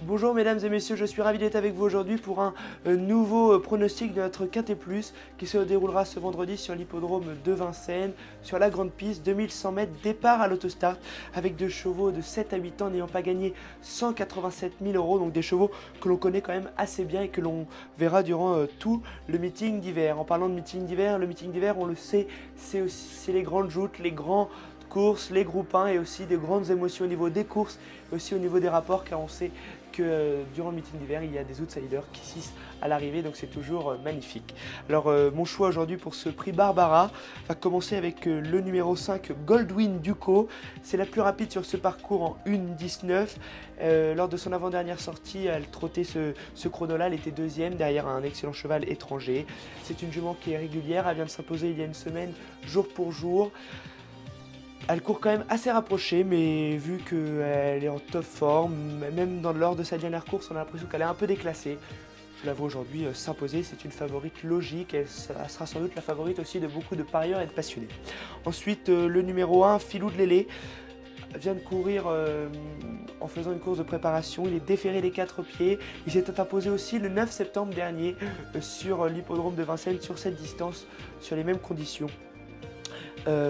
Bonjour mesdames et messieurs, je suis ravi d'être avec vous aujourd'hui pour un nouveau pronostic de notre Quintet Plus qui se déroulera ce vendredi sur l'hippodrome de Vincennes, sur la grande piste, 2100 mètres, départ à l'autostart avec deux chevaux de 7 à 8 ans n'ayant pas gagné 187 000 €, donc des chevaux que l'on connaît quand même assez bien et que l'on verra durant tout le meeting d'hiver. En parlant de meeting d'hiver, le meeting d'hiver, on le sait, c'est les grandes joutes, les grands courses, les groupes 1 et aussi des grandes émotions au niveau des courses et aussi au niveau des rapports, car on sait que durant le meeting d'hiver il y a des outsiders qui s'issent à l'arrivée, donc c'est toujours magnifique. Alors mon choix aujourd'hui pour ce prix Barbara va commencer avec le numéro 5 Goldwyn Duco. C'est la plus rapide sur ce parcours en 1,19. Lors de son avant-dernière sortie, elle trottait ce chrono-là, elle était deuxième derrière un excellent cheval étranger. C'est une jument qui est régulière, elle vient de s'imposer il y a une semaine jour pour jour. Elle court quand même assez rapprochée, mais vu qu'elle est en top forme, même lors de sa dernière course, on a l'impression qu'elle est un peu déclassée. Je la vois aujourd'hui s'imposer, c'est une favorite logique, elle sera sans doute la favorite aussi de beaucoup de parieurs et de passionnés. Ensuite, le numéro 1, Filou de Lélé, vient de courir en faisant une course de préparation, il est déféré des 4 pieds, il s'était imposé aussi le 9 septembre dernier sur l'hippodrome de Vincennes, sur cette distance, sur les mêmes conditions.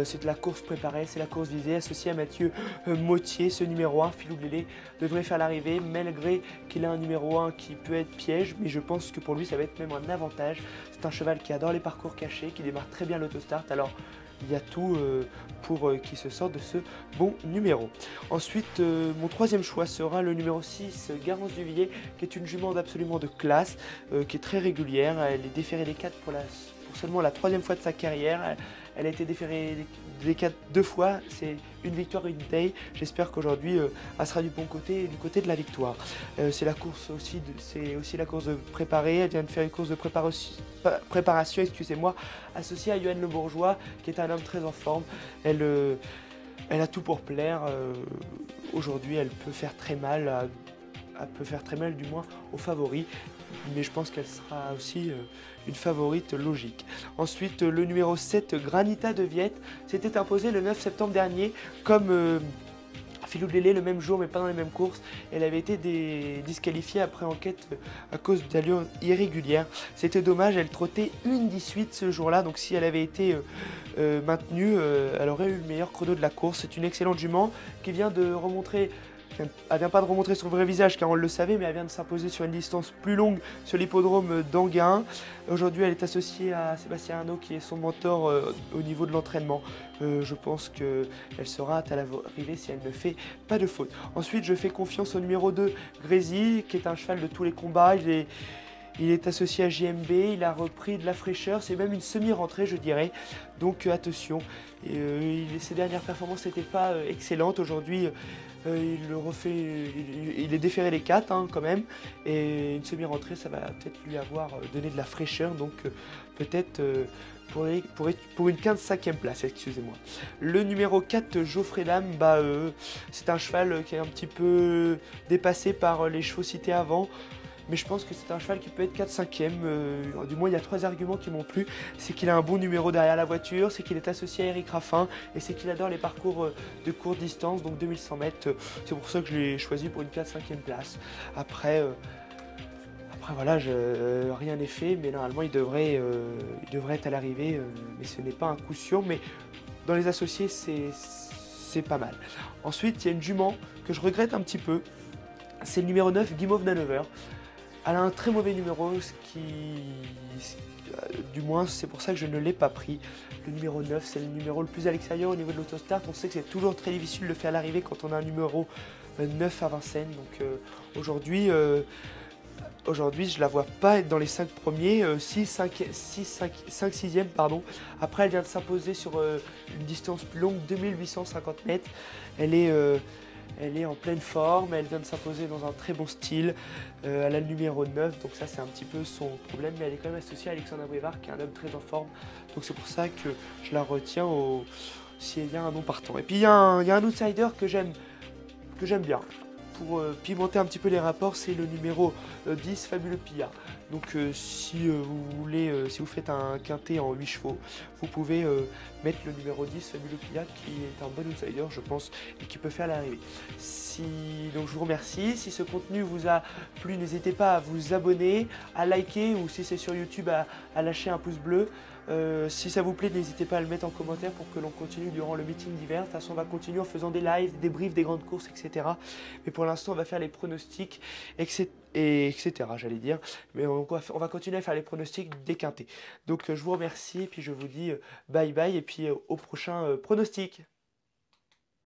C'est de la course préparée, c'est la course visée, associée à Mathieu Mottier. Ce numéro 1, Filou de Lélé, devrait faire l'arrivée, malgré qu'il a un numéro 1 qui peut être piège, mais je pense que pour lui ça va être même un avantage. C'est un cheval qui adore les parcours cachés, qui démarre très bien l'autostart, alors il y a tout pour qu'il se sorte de ce bon numéro. Ensuite, mon troisième choix sera le numéro 6, Garance Duvillier, qui est une jument absolument de classe, qui est très régulière. Elle est déférée des 4 pour seulement la troisième fois de sa carrière. Elle a été déférée des 4 deux fois, c'est une victoire et une taille. J'espère qu'aujourd'hui elle sera du bon côté, du côté de la victoire. C'est la course aussi, c'est aussi la course de préparée. Elle vient de faire une course de préparation, excusez-moi, associée à Johan Le Bourgeois, qui est un homme très en forme. Elle a tout pour plaire. Aujourd'hui, elle peut faire très mal. Elle peut faire très mal du moins aux favoris, mais je pense qu'elle sera aussi une favorite logique. Ensuite, le numéro 7, Granita de Viette, s'était imposé le 9 septembre dernier comme Filou de Lélé le même jour, mais pas dans les mêmes courses. Elle avait été disqualifiée après enquête à cause d'allures irrégulières. C'était dommage, elle trottait 1,18 ce jour-là, donc si elle avait été maintenue, elle aurait eu le meilleur chrono de la course. C'est une excellente jument qui vient de remontrer. Elle vient pas de remontrer son vrai visage car on le savait, mais elle vient de s'imposer sur une distance plus longue sur l'hippodrome d'Anguin. Aujourd'hui, elle est associée à Sébastien Arnaud qui est son mentor au niveau de l'entraînement. Je pense qu'elle sera à l'arrivée si elle ne fait pas de faute. Ensuite, je fais confiance au numéro 2, Grésy, qui est un cheval de tous les combats. Il est associé à JMB, il a repris de la fraîcheur, c'est même une semi-rentrée je dirais, donc attention. Ses dernières performances n'étaient pas excellentes, aujourd'hui il est déféré les 4 quand même, et une semi-rentrée ça va peut-être lui avoir donné de la fraîcheur, donc peut-être pour une 15e place, excusez-moi. Le numéro 4, Geoffrey Lame, c'est un cheval qui est un petit peu dépassé par les chevaux cités avant. Mais je pense que c'est un cheval qui peut être 4-5e. Du moins, il y a 3 arguments qui m'ont plu. C'est qu'il a un bon numéro derrière la voiture, c'est qu'il est associé à Eric Raffin et c'est qu'il adore les parcours de courte distance, donc 2100 mètres. C'est pour ça que je l'ai choisi pour une 4-5e place. Après voilà, rien n'est fait, mais normalement il devrait être à l'arrivée, mais ce n'est pas un coup sûr. Mais dans les associés, c'est pas mal. Ensuite, il y a une jument que je regrette un petit peu. C'est le numéro 9, Guimauve Nanover. Elle a un très mauvais numéro, du moins c'est pour ça que je ne l'ai pas pris. Le numéro 9, c'est le numéro le plus à l'extérieur au niveau de l'autostart. On sait que c'est toujours très difficile de faire l'arrivée quand on a un numéro 9 à Vincennes. Donc aujourd'hui, je la vois pas être dans les 5 premiers, 6e pardon. Après elle vient de s'imposer sur une distance plus longue, 2850 mètres. Elle est en pleine forme, elle vient de s'imposer dans un très bon style. Elle a le numéro 9, donc ça c'est un petit peu son problème, mais elle est quand même associée à Alexandre Brévard qui est un homme très en forme. Donc c'est pour ça que je la retiens s'il y a un nom partant. Et puis il y a un outsider que j'aime bien. Pour pimenter un petit peu les rapports, c'est le numéro 10, Fabuleux Pilla. Donc si vous faites un quintet en 8 chevaux, vous pouvez mettre le numéro 10, Fabuleux Pilla, qui est un bon outsider, je pense, et qui peut faire l'arrivée. Si donc je vous remercie. Si ce contenu vous a plu, n'hésitez pas à vous abonner, à liker ou si c'est sur YouTube à lâcher un pouce bleu. Si ça vous plaît, n'hésitez pas à le mettre en commentaire pour que l'on continue durant le meeting d'hiver. De toute façon, on va continuer en faisant des lives, des débriefs des grandes courses, etc. Mais pour l'instant, on va faire les pronostics, etc. J'allais dire. Mais on va continuer à faire les pronostics des quintés. Donc je vous remercie et puis je vous dis bye bye et puis au prochain pronostic.